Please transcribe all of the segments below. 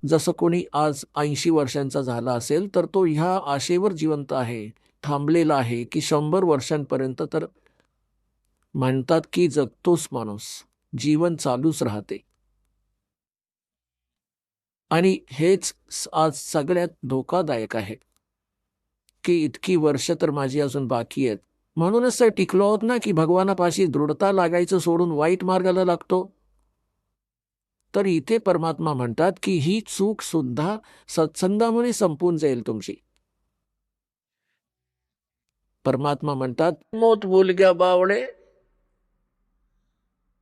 जसं कोणी आज 80 वर्षांचा झाला असेल तर तो ह्या आशेवर जिवंत आहे, थांबलेला आहे की 100 वर्षांपर्यंत तर म्हणतात की जगतोच माणूस, जीवन चालूच राहते. आणि हेच आज सगळ्यात धोकादायक आहे की इतकी वर्ष तर माझी अजून बाकी आहेत. म्हणूनच तर टिकलो आहोत ना की भगवानापाशी दृढता लागायचं सोडून वाईट मार्गाला लागतो. तर इथे परमात्मा म्हणतात की ही चूक सुद्धा सत्संगामुळे संपून जाईल तुमची. परमात्मा म्हणतात, मौत भूल गया बावड़े,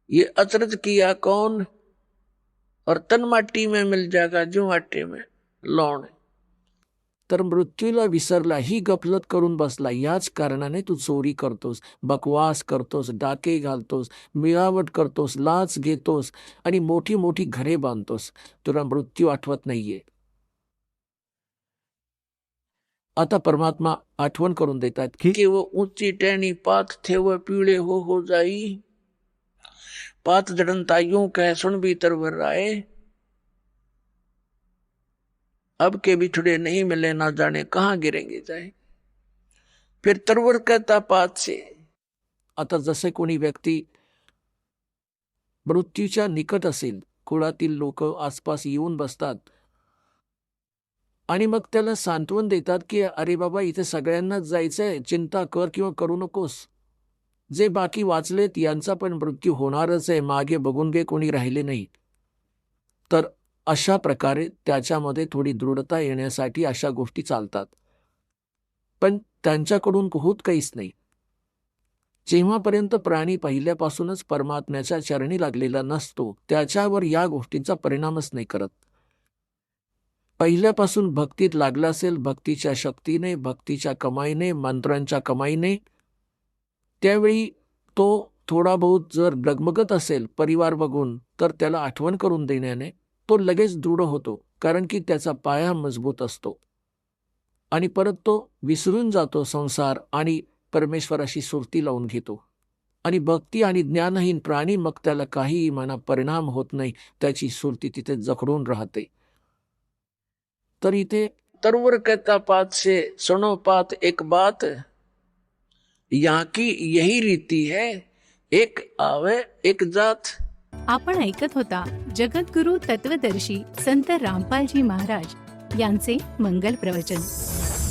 ये अचरज किया कौन, और तन माटी में मिल जाएगा जो माटी में लौण. तर मृत्यूला विसरला, ही गफलत करून बसला, याच कारणाने तू चोरी करतोस, बकवास करतोस, डाके घालतोस, मिळावट करतोस, लाच घेतोस आणि मोठी मोठी घरे बांधतोस. तुला मृत्यू आठवत नाहीये. आता परमात्मा आठवण करून देतात की वो ऊंची टहनी पात थे वह पीड़े हो जाई, पात जड़नता यूं कह सुन भीतर वर राय, अब के बिछड़े नहीं मिले ना जाने कहाँ गिरेंगे जाए. फिर तरवर कहता पात से. आता जसे कोणी व्यक्ती मृत्यूच्या निकट असेल, कुळातील लोक आसपास येऊन बसतात आणि मग त्याला सांत्वन देतात की अरे बाबा इथे सगळ्यांनाच जायचंय, चिंता कर किंवा करू नकोस, जे बाकी वाचलेत यांचा पण मृत्यू होणारच आहे, मागे बघून घे कोणी राहिले नाही. तर अशा प्रकारे त्याच्यामध्ये थोडी दृढता येण्यासाठी अशा गोष्टी चालतात. पण त्यांच्याकडून होत काहीच नाही. जेव्हापर्यंत प्राणी पहिल्यापासूनच परमात्म्याच्या चरणी लागलेला नसतो त्याच्यावर या गोष्टींचा परिणामच नाही करत. पहिल्यापासून भक्तीत लागला असेल, भक्तीच्या शक्तीने, भक्तीच्या कमाईने, मंत्रांच्या कमाईने, त्यावेळी तो थोडा बहुत जर डगमगत असेल परिवार बघून तर त्याला आठवण करून देण्याने तो लगेच दृढ होतो, कारण की त्याचा पाया मजबूत असतो आणि परत तो विसरून जातो संसार आणि परमेश्वराशी सुरती लावून घेतो. आणि भक्ती आणि ज्ञानहीन प्राणी मग त्याला काही म्हणा परिणाम होत नाही, त्याची सुरती तिथे जखडून राहते. तर इथे तरवर कहता पात से सुनो पात एक बात, यहाँ की यही रीती है, एक आवे एक जात. आपण ऐकत होता जगद्गुरु तत्वदर्शी संत रामपालजी महाराज यांचे मंगल प्रवचन,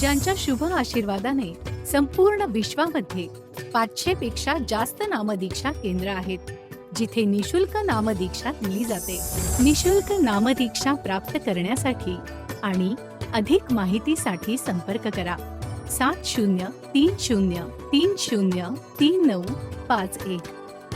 ज्यांच्या शुभ आशीर्वादाने संपूर्ण विश्वामध्ये 500 पेक्षा जास्त नामदीक्षा केंद्र आहेत, जिथे निशुल्क नामदीक्षा दिली जाते. निशुल्क नामदीक्षा प्राप्त करण्यासाठी आणि अधिक माहितीसाठी संपर्क करा 7030303951,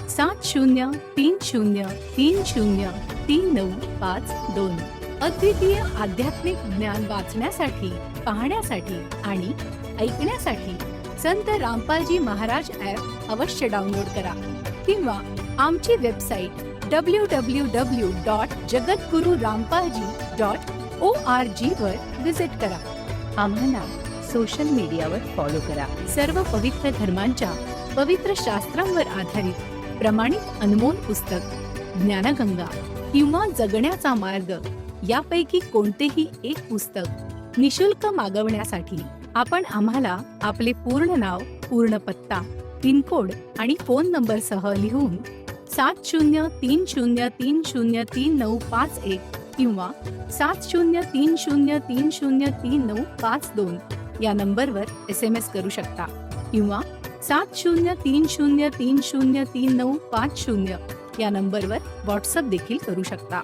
7030303952. अद्वितीय आध्यात्मिक ज्ञान वाचण्यासाठी, पाहण्यासाठी आणि ऐकण्यासाठी संत रामपालजी महाराज ॲप अवश्य डाउनलोड करा किंवा आमची वेबसाईट www.jagadgururampalji.org वर विजिट करा. आम्हाला सोशल मीडियावर फॉलो करा. सर्व पवित्र धर्मांच्या पवित्र शास्त्रांवर आधारित प्रमाणित अनमोल पुस्तक ज्ञानगंगा किंवा जगण्याचा मार्ग यापैकी कोणतेही एक पुस्तक निशुल्क मागवण्यासाठी आपण आम्हाला आपले पूर्ण नाव, पूर्ण पत्ता, पिनकोड आणि फोन नंबर सह लिहून 7030303951 किंवा 7030303952 या नंबरवर SMS करू शकता किंवा 7030303950 या नंबरवर व्हॉट्सअप देखील करू शकता.